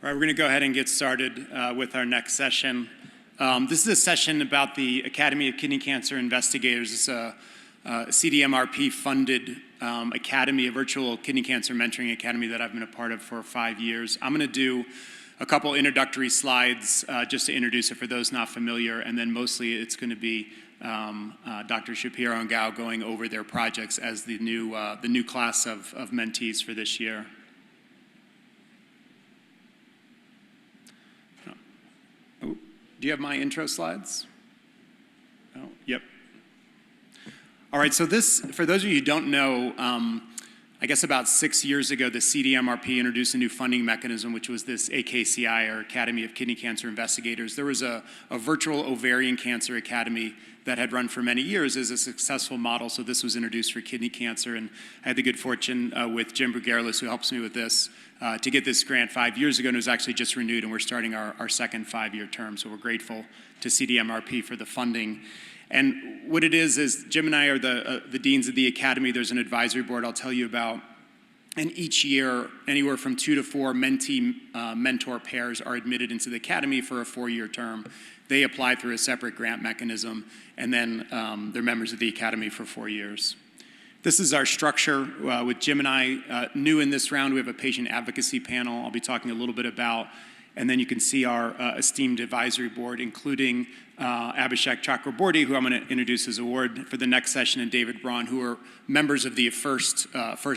All right, we're going to go ahead and get started with our next session. This is a session about the Academy of Kidney Cancer Investigators. It's a CDMRP-funded academy, a virtual kidney cancer mentoring academy that I've been a part of for 5 years. I'm going to do a couple introductory slides just to introduce it for those not familiar, and then mostly it's going to be Dr. Shapiro and Gao going over their projects as the new class of mentees for this year. Do you have my intro slides? Oh, yep. All right, so this, for those of you who don't know, I guess about 6 years ago, the CDMRP introduced a new funding mechanism, which was this AKCI, or Academy of Kidney Cancer Investigators. There was a virtual ovarian cancer academy that had run for many years as a successful model, so this was introduced for kidney cancer, and I had the good fortune with Jim Brugarelis, who helps me with this, to get this grant 5 years ago, and it was actually just renewed, and we're starting our second 5-year term, so we're grateful to CDMRP for the funding. And what it is Jim and I are the deans of the academy. There's an advisory board I'll tell you about, and each year, anywhere from 2 to 4 mentee-mentor pairs are admitted into the academy for a 4-year term. They apply through a separate grant mechanism, and then they're members of the academy for 4 years. This is our structure with Jim and I. New in this round, we have a patient advocacy panel I'll be talking a little bit about, and then you can see our esteemed advisory board, including Abhishek Chakraborty, who I'm going to introduce his award for the next session, and David Braun, who are members of the first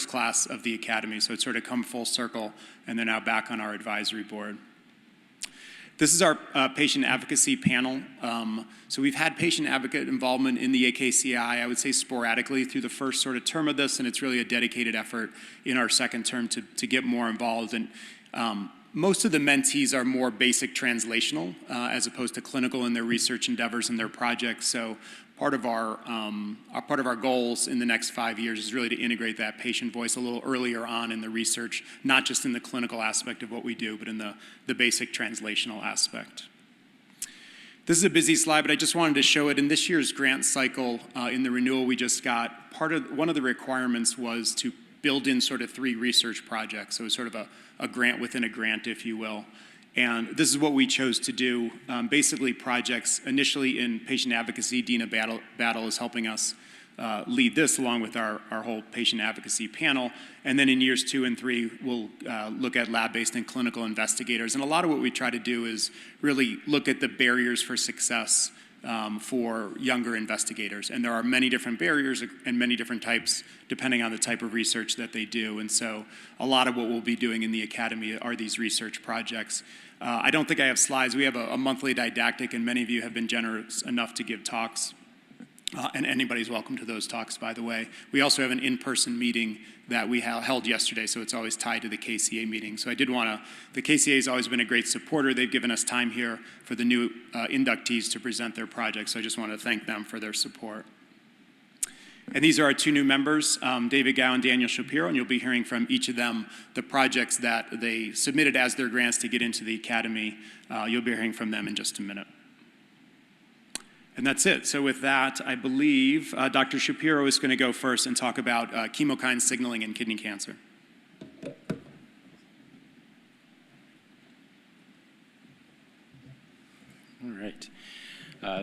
class of the academy. So it's sort of come full circle, and they're now back on our advisory board. This is our patient advocacy panel. So we've had patient advocate involvement in the AKCI, I would say sporadically through the first sort of term of this, and it's really a dedicated effort in our second term to get more involved. And most of the mentees are more basic translational as opposed to clinical in their research endeavors and their projects. So part of our goals in the next 5 years is really to integrate that patient voice a little earlier on in the research, not just in the clinical aspect of what we do, but in the basic translational aspect. This is a busy slide, but I just wanted to show it. In this year's grant cycle, in the renewal we just got, one of the requirements was to build in sort of 3 research projects. So it's sort of a grant within a grant, if you will. And this is what we chose to do. Basically projects initially in patient advocacy. Dina Battle is helping us lead this along with our whole patient advocacy panel. And then in years 2 and 3, we'll look at lab-based and clinical investigators. And a lot of what we try to do is really look at the barriers for success for younger investigators. And there are many different barriers and many different types depending on the type of research that they do. And so a lot of what we'll be doing in the academy are these research projects. I don't think I have slides. We have a monthly didactic, and many of you have been generous enough to give talks. And anybody's welcome to those talks, by the way. We also have an in-person meeting that we held yesterday, so it's always tied to the KCA meeting. So I did want to, the KCA has always been a great supporter. They've given us time here for the new inductees to present their projects, so I just want to thank them for their support. And these are our 2 new members, David Gao and Daniel Shapiro, and you'll be hearing from each of them the projects that they submitted as their grants to get into the academy. You'll be hearing from them in just a minute. And that's it. So with that, I believe Dr. Shapiro is going to go first and talk about chemokine signaling in kidney cancer. All right.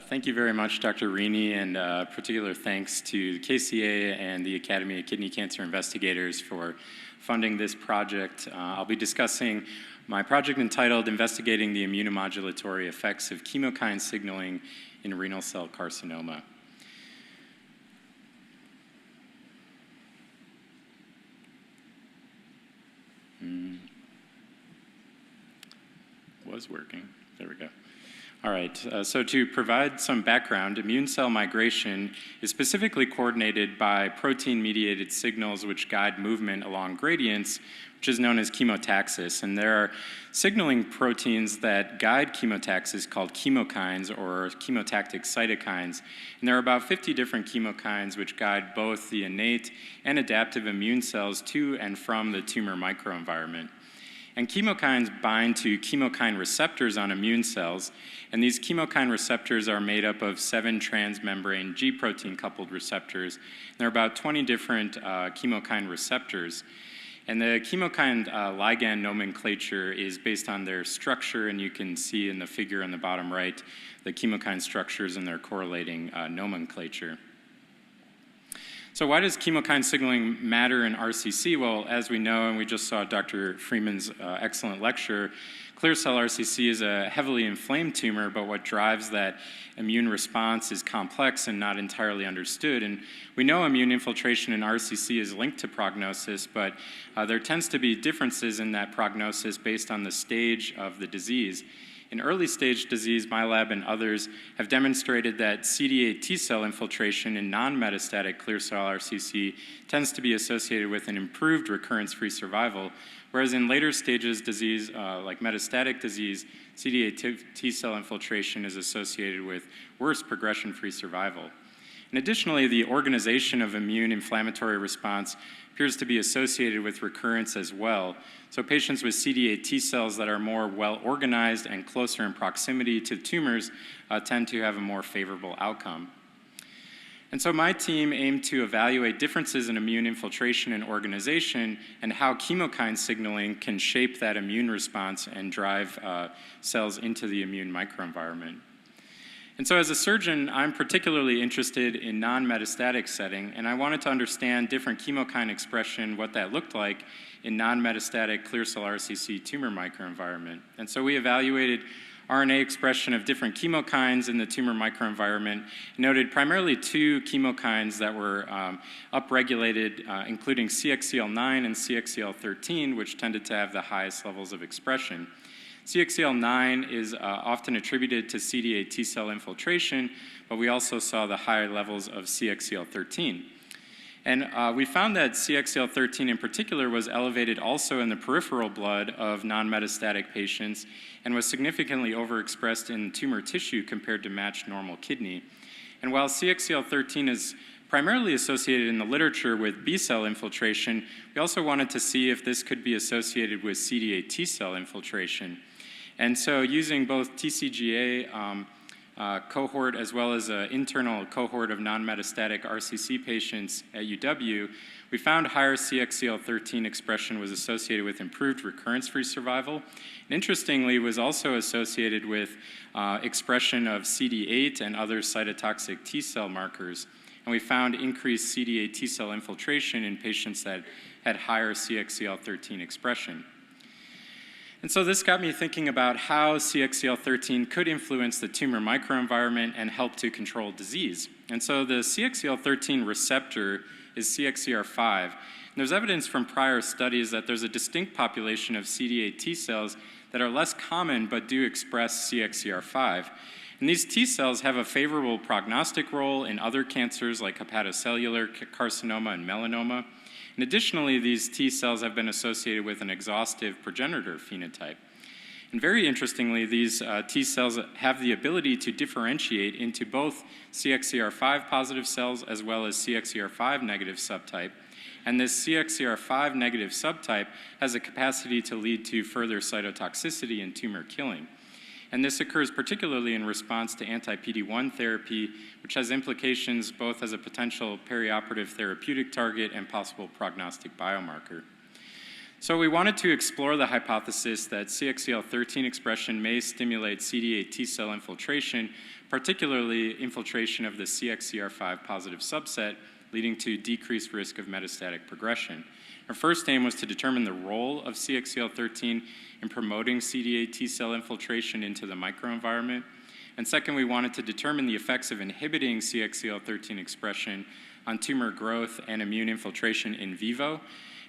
Thank you very much, Dr. Rini, and particular thanks to the KCA and the Academy of Kidney Cancer Investigators for funding this project. I'll be discussing my project entitled Investigating the Immunomodulatory Effects of Chemokine Signaling in Renal Cell Carcinoma. Was working. There we go. All right, so to provide some background, immune cell migration is specifically coordinated by protein-mediated signals which guide movement along gradients, which is known as chemotaxis. And there are signaling proteins that guide chemotaxis called chemokines or chemotactic cytokines. And there are about 50 different chemokines which guide both the innate and adaptive immune cells to and from the tumor microenvironment. And chemokines bind to chemokine receptors on immune cells, and these chemokine receptors are made up of 7 transmembrane G protein coupled receptors. There are about 20 different chemokine receptors. And the chemokine ligand nomenclature is based on their structure, and you can see in the figure on the bottom right the chemokine structures and their correlating nomenclature. So why does chemokine signaling matter in RCC? Well, as we know, and we just saw Dr. Freeman's excellent lecture, clear cell RCC is a heavily inflamed tumor, but what drives that immune response is complex and not entirely understood. And we know immune infiltration in RCC is linked to prognosis, but there tends to be differences in that prognosis based on the stage of the disease. In early stage disease, my lab and others have demonstrated that CD8 T cell infiltration in non-metastatic clear cell RCC tends to be associated with an improved recurrence-free survival, whereas in later stages disease, like metastatic disease, CD8 T cell infiltration is associated with worse progression-free survival. And additionally, the organization of immune inflammatory response appears to be associated with recurrence as well. So patients with CD8 T cells that are more well-organized and closer in proximity to tumors tend to have a more favorable outcome. And so my team aimed to evaluate differences in immune infiltration and organization and how chemokine signaling can shape that immune response and drive cells into the immune microenvironment. And so as a surgeon, I'm particularly interested in non-metastatic setting, and I wanted to understand different chemokine expression, what that looked like in non-metastatic clear cell RCC tumor microenvironment. And so we evaluated RNA expression of different chemokines in the tumor microenvironment, noted primarily two chemokines that were upregulated, including CXCL9 and CXCL13, which tended to have the highest levels of expression. CXCL9 is often attributed to CD8 T cell infiltration, but we also saw the higher levels of CXCL13. And we found that CXCL13 in particular was elevated also in the peripheral blood of non-metastatic patients and was significantly overexpressed in tumor tissue compared to matched normal kidney. And while CXCL13 is primarily associated in the literature with B-cell infiltration, we also wanted to see if this could be associated with CD8 T cell infiltration. And so using both TCGA cohort as well as an internal cohort of non-metastatic RCC patients at UW, we found higher CXCL13 expression was associated with improved recurrence-free survival. And interestingly, was also associated with expression of CD8 and other cytotoxic T cell markers. And we found increased CD8 T cell infiltration in patients that had higher CXCL13 expression. And so this got me thinking about how CXCL13 could influence the tumor microenvironment and help to control disease. And so the CXCL13 receptor is CXCR5. And there's evidence from prior studies that there's a distinct population of CD8 T cells that are less common but do express CXCR5. And these T cells have a favorable prognostic role in other cancers like hepatocellular carcinoma and melanoma. And additionally, these T cells have been associated with an exhaustive progenitor phenotype. And very interestingly, these T cells have the ability to differentiate into both CXCR5 positive cells as well as CXCR5 negative subtype. And this CXCR5 negative subtype has a capacity to lead to further cytotoxicity and tumor killing. And this occurs particularly in response to anti-PD-1 therapy, which has implications both as a potential perioperative therapeutic target and possible prognostic biomarker. So we wanted to explore the hypothesis that CXCL13 expression may stimulate CD8 T cell infiltration, particularly infiltration of the CXCR5 positive subset, leading to decreased risk of metastatic progression. Our first aim was to determine the role of CXCL13 in promoting CD8 T cell infiltration into the microenvironment. And second, we wanted to determine the effects of inhibiting CXCL13 expression on tumor growth and immune infiltration in vivo.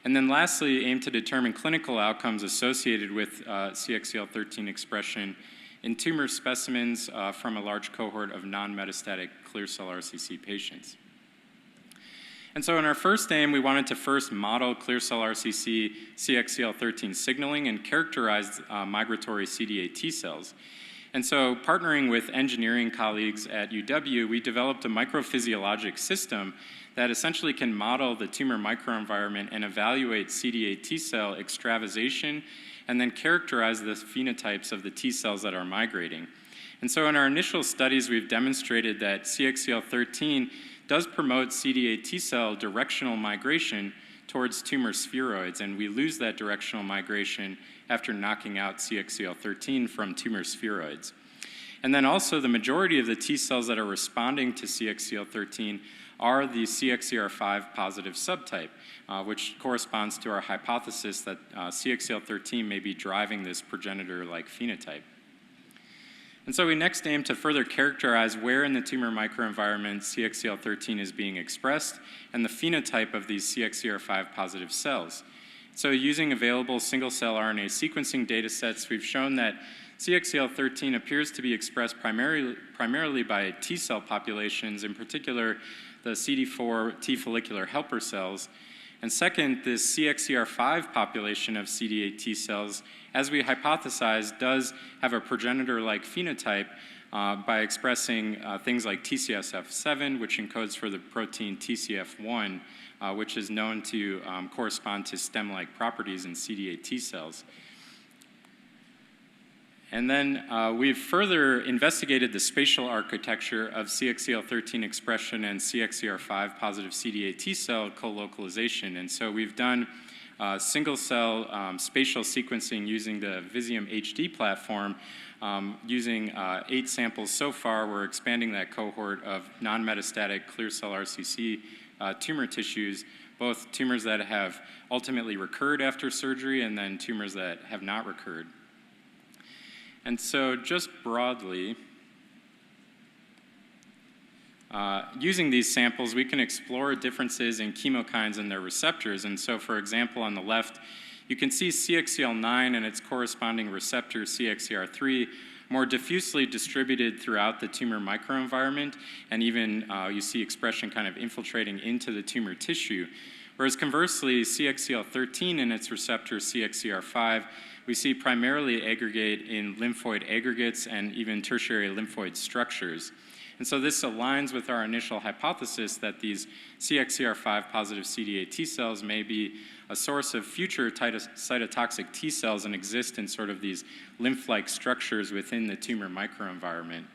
And then lastly, aim to determine clinical outcomes associated with CXCL13 expression in tumor specimens from a large cohort of non-metastatic clear cell RCC patients. And so in our first aim, we wanted to first model clear cell RCC CXCL13 signaling and characterize migratory CD8 T cells. And so partnering with engineering colleagues at UW, we developed a microphysiologic system that essentially can model the tumor microenvironment and evaluate CD8 T cell extravasation and then characterize the phenotypes of the T cells that are migrating. And so in our initial studies, we've demonstrated that CXCL13 does promote CD8 T cell directional migration towards tumor spheroids, and we lose that directional migration after knocking out CXCL13 from tumor spheroids. And then also the majority of the T cells that are responding to CXCL13 are the CXCR5 positive subtype, which corresponds to our hypothesis that CXCL13 may be driving this progenitor-like phenotype. And so we next aim to further characterize where in the tumor microenvironment CXCL13 is being expressed and the phenotype of these CXCR5 positive cells. So using available single-cell RNA sequencing data sets, we've shown that CXCL13 appears to be expressed primarily by T cell populations, in particular the CD4 T follicular helper cells. And second, this CXCR5 population of CD8 T cells, as we hypothesized, does have a progenitor-like phenotype by expressing things like TCSF7, which encodes for the protein TCF1, which is known to correspond to stem-like properties in CD8 T cells. And then we've further investigated the spatial architecture of CXCL13 expression and CXCR5 positive CD8 T cell co-localization. And so we've done single-cell spatial sequencing using the Visium HD platform. Using 8 samples so far, we're expanding that cohort of non-metastatic clear cell RCC tumor tissues, both tumors that have ultimately recurred after surgery and then tumors that have not recurred. And so just broadly, using these samples, we can explore differences in chemokines and their receptors. And so, for example, on the left, you can see CXCL9 and its corresponding receptor CXCR3 more diffusely distributed throughout the tumor microenvironment, and even you see expression kind of infiltrating into the tumor tissue. Whereas conversely, CXCL13 and its receptor CXCR5, we see primarily aggregate in lymphoid aggregates and even tertiary lymphoid structures. And so this aligns with our initial hypothesis that these CXCR5 positive CD8 T cells may be a source of future cytotoxic T cells and exist in sort of these lymph-like structures within the tumor microenvironment.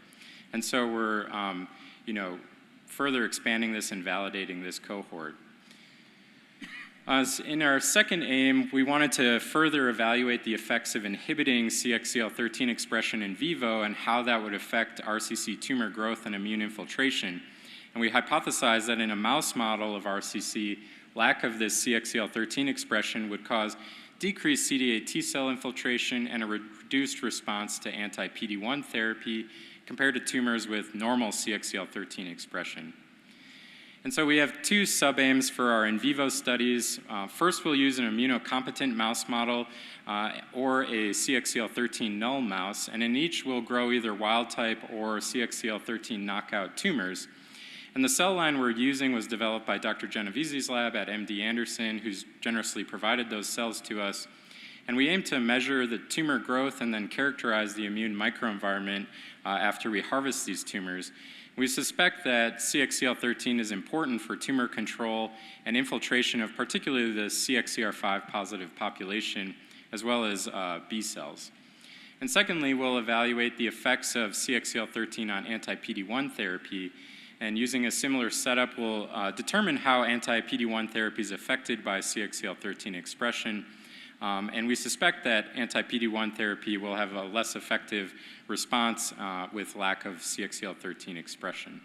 And so we're further expanding this and validating this cohort. In our second aim, we wanted to further evaluate the effects of inhibiting CXCL13 expression in vivo and how that would affect RCC tumor growth and immune infiltration. And we hypothesized that in a mouse model of RCC, lack of this CXCL13 expression would cause decreased CD8 T cell infiltration and a reduced response to anti-PD-1 therapy compared to tumors with normal CXCL13 expression. And so we have 2 sub-aims for our in vivo studies. First, we'll use an immunocompetent mouse model or a CXCL13 null mouse, and in each we'll grow either wild-type or CXCL13 knockout tumors. And the cell line we're using was developed by Dr. Genovese's lab at MD Anderson, who's generously provided those cells to us. And we aim to measure the tumor growth and then characterize the immune microenvironment after we harvest these tumors. We suspect that CXCL13 is important for tumor control and infiltration of particularly the CXCR5 positive population, as well as B cells. And secondly, we'll evaluate the effects of CXCL13 on anti-PD-1 therapy. And using a similar setup, we'll determine how anti-PD-1 therapy is affected by CXCL13 expression. And we suspect that anti-PD-1 therapy will have a less effective response with lack of CXCL13 expression.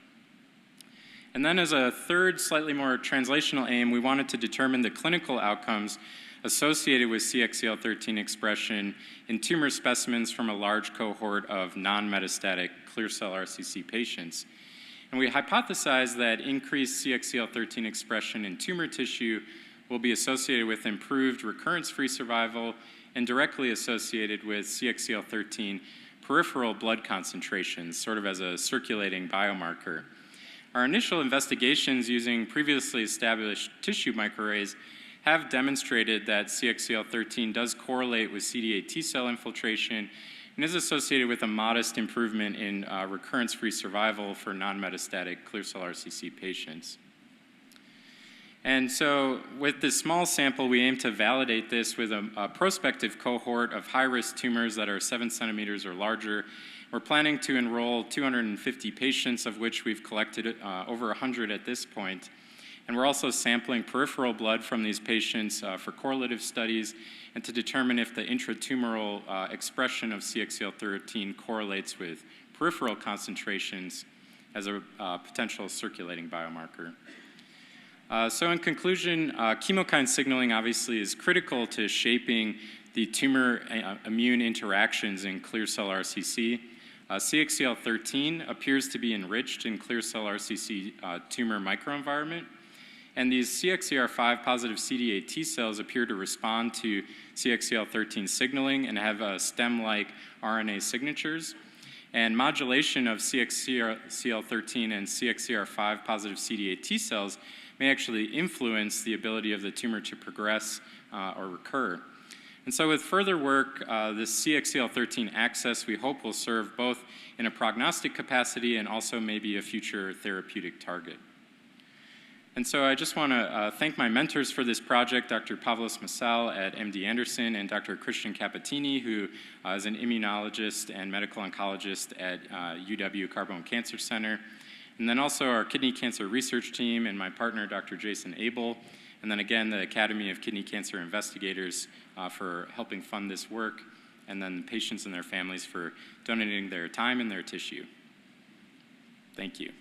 And then as a third, slightly more translational aim, we wanted to determine the clinical outcomes associated with CXCL13 expression in tumor specimens from a large cohort of non-metastatic clear cell RCC patients. And we hypothesized that increased CXCL13 expression in tumor tissue will be associated with improved recurrence-free survival and directly associated with CXCL13 peripheral blood concentrations, sort of as a circulating biomarker. Our initial investigations using previously established tissue microarrays have demonstrated that CXCL13 does correlate with CD8 T cell infiltration and is associated with a modest improvement in recurrence-free survival for non-metastatic clear cell RCC patients. And so with this small sample, we aim to validate this with a prospective cohort of high-risk tumors that are 7 centimeters or larger. We're planning to enroll 250 patients, of which we've collected over 100 at this point. And we're also sampling peripheral blood from these patients for correlative studies and to determine if the intratumoral expression of CXCL13 correlates with peripheral concentrations as a potential circulating biomarker. So in conclusion, chemokine signaling obviously is critical to shaping the tumor immune interactions in clear cell RCC. CXCL13 appears to be enriched in clear cell RCC tumor microenvironment, and these CXCR5 positive CD8 T cells appear to respond to CXCL13 signaling and have stem-like RNA signatures. And modulation of CXCL13 and CXCR5 positive CD8 T cells may actually influence the ability of the tumor to progress or recur. And so with further work, this CXCL13 access we hope will serve both in a prognostic capacity and also maybe a future therapeutic target. And so I just want to thank my mentors for this project, Dr. Pavlos Masal at MD Anderson and Dr. Christian Capitini, who is an immunologist and medical oncologist at UW Carbone Cancer Center. And then also our kidney cancer research team and my partner, Dr. Jason Abel. And then again, the Academy of Kidney Cancer Investigators for helping fund this work. And then the patients and their families for donating their time and their tissue. Thank you.